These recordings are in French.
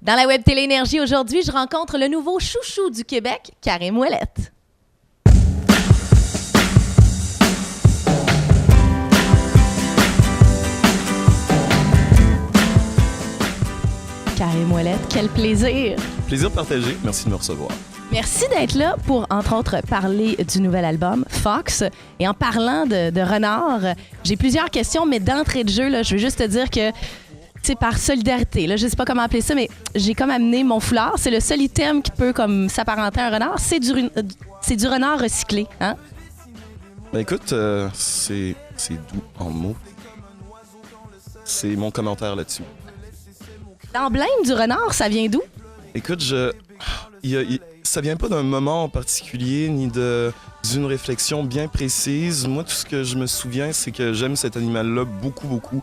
Dans la Web Télé Énergie aujourd'hui, je rencontre le nouveau chouchou du Québec, Karim Ouellette. Karim Ouellette, quel plaisir! Plaisir partagé, merci de me recevoir. Merci d'être là pour, entre autres, parler du nouvel album, Fox. Et en parlant de renard, j'ai plusieurs questions, mais d'entrée de jeu, là, je veux juste te dire que c'est par solidarité, là, je sais pas comment appeler ça, mais j'ai comme amené mon foulard. C'est le seul item qui peut comme s'apparenter à un renard. C'est du renard recyclé, hein? Ben écoute, c'est doux en mots. C'est mon commentaire là-dessus. L'emblème du renard, ça vient d'où? Écoute, ça vient pas d'un moment en particulier, ni d'une réflexion bien précise. Moi, tout ce que je me souviens, c'est que j'aime cet animal-là beaucoup, beaucoup.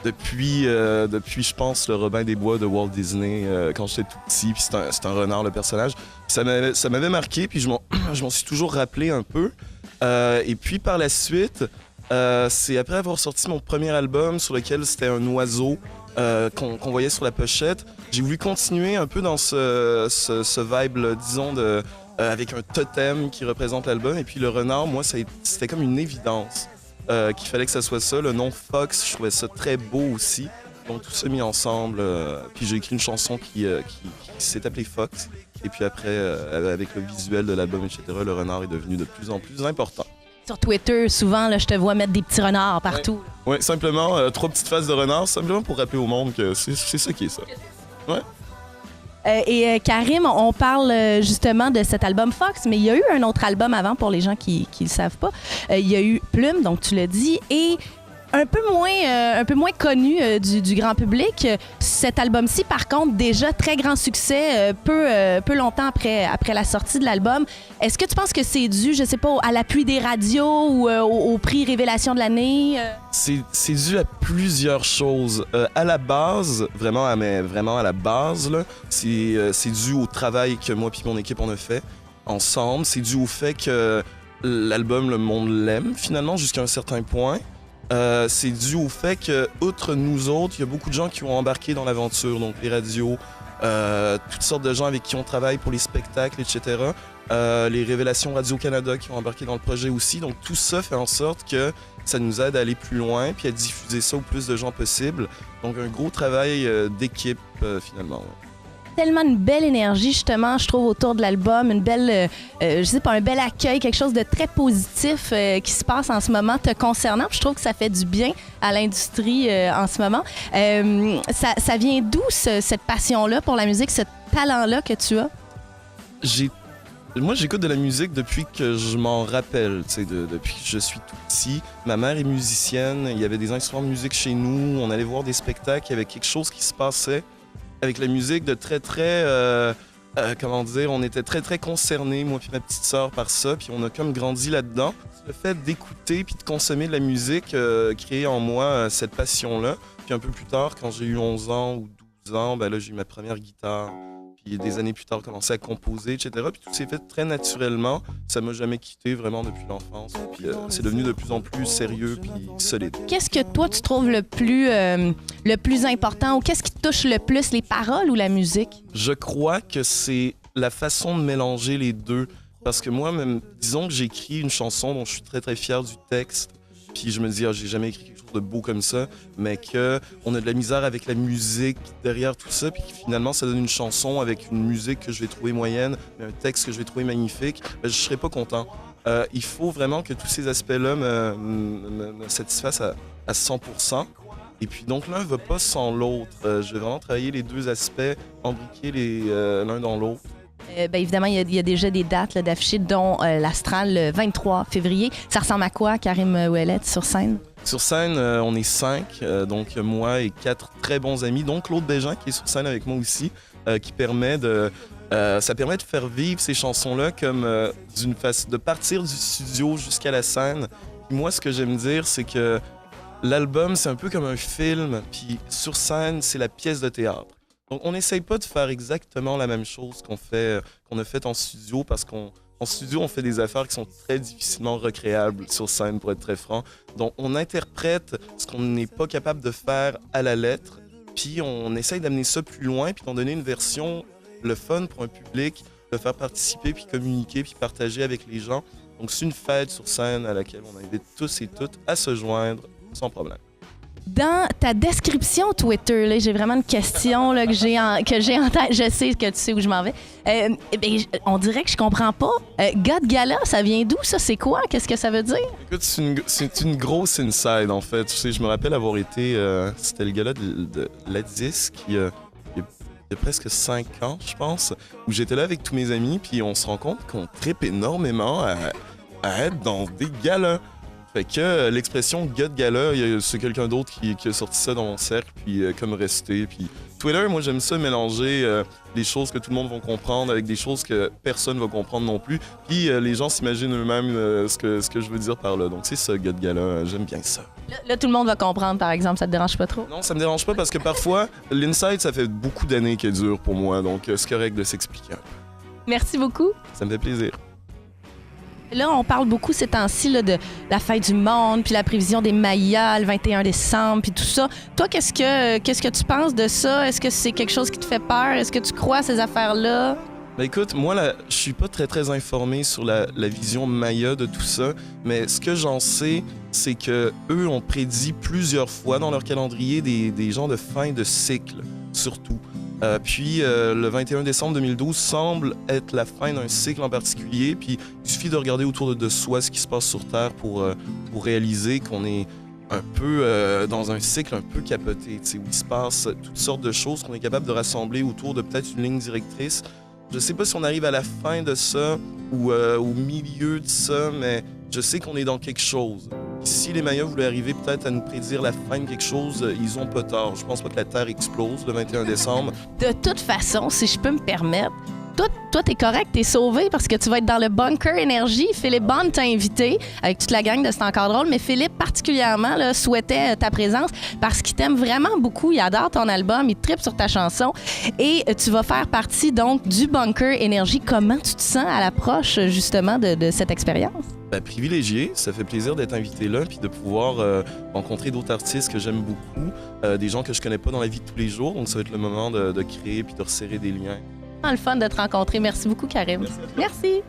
Depuis, je pense, le Robin des Bois de Walt Disney, quand j'étais tout petit, puis c'est un renard, le personnage. Ça m'avait marqué, puis je m'en suis toujours rappelé un peu. Et puis, par la suite, c'est après avoir sorti mon premier album, sur lequel c'était un oiseau qu'on voyait sur la pochette, j'ai voulu continuer un peu dans ce vibe, disons, avec un totem qui représente l'album. Et puis le renard, moi, c'était comme une évidence qu'il fallait que ça soit ça. Le nom Fox, je trouvais ça très beau aussi. Donc tout ça mis ensemble. Puis j'ai écrit une chanson qui s'est appelée Fox. Et puis après, avec le visuel de l'album, etc., le renard est devenu de plus en plus important. Sur Twitter, souvent, là, je te vois mettre des petits renards partout. Ouais, simplement 3 petites faces de renard, simplement pour rappeler au monde que c'est ça qui est ça. Ouais. Karim, on parle justement de cet album Fox, mais il y a eu un autre album avant pour les gens qui ne le savent pas. Il y a eu Plume, donc tu l'as dit, et un peu moins connu du grand public. Cet album-ci, par contre, déjà très grand succès, peu longtemps après la sortie de l'album. Est-ce que tu penses que c'est dû, je sais pas, à l'appui des radios ou au prix Révélation de l'année? C'est dû à plusieurs choses. À la base, vraiment à la base, là, c'est dû au travail que moi et mon équipe on a fait ensemble. C'est dû au fait que l'album, le monde l'aime finalement jusqu'à un certain point. C'est dû au fait que, outre nous autres, il y a beaucoup de gens qui ont embarqué dans l'aventure, donc les radios, toutes sortes de gens avec qui on travaille pour les spectacles, etc. Les Révélations Radio-Canada qui ont embarqué dans le projet aussi. Donc tout ça fait en sorte que ça nous aide à aller plus loin puis à diffuser ça au plus de gens possible. Donc un gros travail d'équipe finalement. Ouais. Tellement une belle énergie, justement, je trouve, autour de l'album, une belle, je sais pas, un bel accueil, quelque chose de très positif qui se passe en ce moment te concernant. Puis je trouve que ça fait du bien à l'industrie en ce moment. Ça vient d'où, cette passion-là pour la musique, ce talent-là que tu as? Moi, j'écoute de la musique depuis que je m'en rappelle, depuis que je suis tout petit. Ma mère est musicienne, il y avait des instruments de musique chez nous, on allait voir des spectacles, il y avait quelque chose qui se passait avec la musique de très, comment dire, on était très, très concernés, moi et ma petite sœur, par ça, puis on a comme grandi là-dedans. Le fait d'écouter puis de consommer de la musique créait en moi cette passion-là. Puis un peu plus tard, quand j'ai eu 11 ans ou 12 ans, ben là, j'ai eu ma première guitare. Puis des années plus tard, commencé à composer, etc. Puis tout s'est fait très naturellement. Ça m'a jamais quitté vraiment depuis l'enfance. Puis c'est devenu de plus en plus sérieux puis solide. Qu'est-ce que toi, tu trouves le plus important ou qu'est-ce qui te touche le plus, les paroles ou la musique? Je crois que c'est la façon de mélanger les deux. Parce que moi, même, disons que j'écris une chanson dont je suis très, très fier du texte. Puis je me dis, j'ai jamais écrit quelque chose de beau comme ça, mais qu'on a de la misère avec la musique derrière tout ça, puis finalement ça donne une chanson avec une musique que je vais trouver moyenne, mais un texte que je vais trouver magnifique, ben, je serais pas content. Il faut vraiment que tous ces aspects-là me satisfassent à 100%. Et puis donc l'un ne va pas sans l'autre. Je vais vraiment travailler les deux aspects, embriquer l'un dans l'autre. Bien évidemment, il y a déjà des dates d'afficher, dont l'Astral le 23 février. Ça ressemble à quoi, Karim Ouellette, sur scène? Sur scène, on est 5, donc moi et 4 très bons amis, dont Claude Bégin qui est sur scène avec moi aussi, qui permet ça permet de faire vivre ces chansons-là comme de partir du studio jusqu'à la scène. Puis moi, ce que j'aime dire, c'est que l'album, c'est un peu comme un film, puis sur scène, c'est la pièce de théâtre. Donc, on n'essaye pas de faire exactement la même chose qu'on a fait en studio parce qu'en studio, on fait des affaires qui sont très difficilement recréables sur scène, pour être très franc. Donc, on interprète ce qu'on n'est pas capable de faire à la lettre Puis on essaye d'amener ça plus loin, puis d'en donner une version, le fun pour un public, de faire participer, puis communiquer, puis partager avec les gens. Donc c'est une fête sur scène à laquelle on invite tous et toutes à se joindre sans problème. Dans ta description Twitter, là, j'ai vraiment une question là, que j'ai en tête. Je sais que tu sais où je m'en vais. On dirait que je comprends pas. God Gala, ça vient d'où, ça? C'est quoi? Qu'est-ce que ça veut dire? Écoute, c'est une grosse inside, en fait. Tu sais, je me rappelle avoir été... c'était le gala de la disque il y a presque 5 ans, je pense, où j'étais là avec tous mes amis, puis on se rend compte qu'on trippe énormément à être dans des galas. Fait que l'expression God Gala, c'est quelqu'un d'autre qui a sorti ça dans mon cercle, puis comme resté. Puis Twitter, moi j'aime ça mélanger des choses que tout le monde va comprendre avec des choses que personne va comprendre non plus. Puis les gens s'imaginent eux-mêmes ce que je veux dire par là. Donc c'est ça, God Gala, j'aime bien ça. Là, tout le monde va comprendre, par exemple, ça te dérange pas trop? Non, ça me dérange pas parce que parfois, l'inside, ça fait beaucoup d'années qu'elle dure pour moi, donc c'est correct de s'expliquer. Merci beaucoup. Ça me fait plaisir. Là, on parle beaucoup ces temps-ci là, de la fin du monde, puis la prévision des Mayas le 21 décembre, puis tout ça. Toi, qu'est-ce que tu penses de ça? Est-ce que c'est quelque chose qui te fait peur? Est-ce que tu crois à ces affaires-là? Ben écoute, moi, je suis pas très informé sur la vision Maya de tout ça, mais ce que j'en sais, c'est que eux ont prédit plusieurs fois dans leur calendrier des genres de fin de cycle, surtout. Puis le 21 décembre 2012 semble être la fin d'un cycle en particulier, puis il suffit de regarder autour de soi ce qui se passe sur Terre pour réaliser qu'on est un peu dans un cycle un peu capoté, où il se passe toutes sortes de choses qu'on est capable de rassembler autour de peut-être une ligne directrice. Je sais pas si on arrive à la fin de ça ou au milieu de ça, mais je sais qu'on est dans quelque chose. Si les Mayas voulaient arriver peut-être à nous prédire la fin de quelque chose, ils ont pas tort. Je pense pas que la Terre explose le 21 décembre. De toute façon, si je peux me permettre, toi, t'es correct, t'es sauvé parce que tu vas être dans le Bunker Énergie. Philippe Bond t'a invité avec toute la gang de C'est encore drôle, mais Philippe particulièrement là, souhaitait ta présence parce qu'il t'aime vraiment beaucoup. Il adore ton album, il trippe sur ta chanson et tu vas faire partie donc du Bunker Énergie. Comment tu te sens à l'approche justement de cette expérience? Ben, privilégié, ça fait plaisir d'être invité là puis de pouvoir rencontrer d'autres artistes que j'aime beaucoup, des gens que je connais pas dans la vie de tous les jours. Donc ça va être le moment de créer puis de resserrer des liens. Le fun de te rencontrer. Merci beaucoup, Karim. Merci à toi. Merci.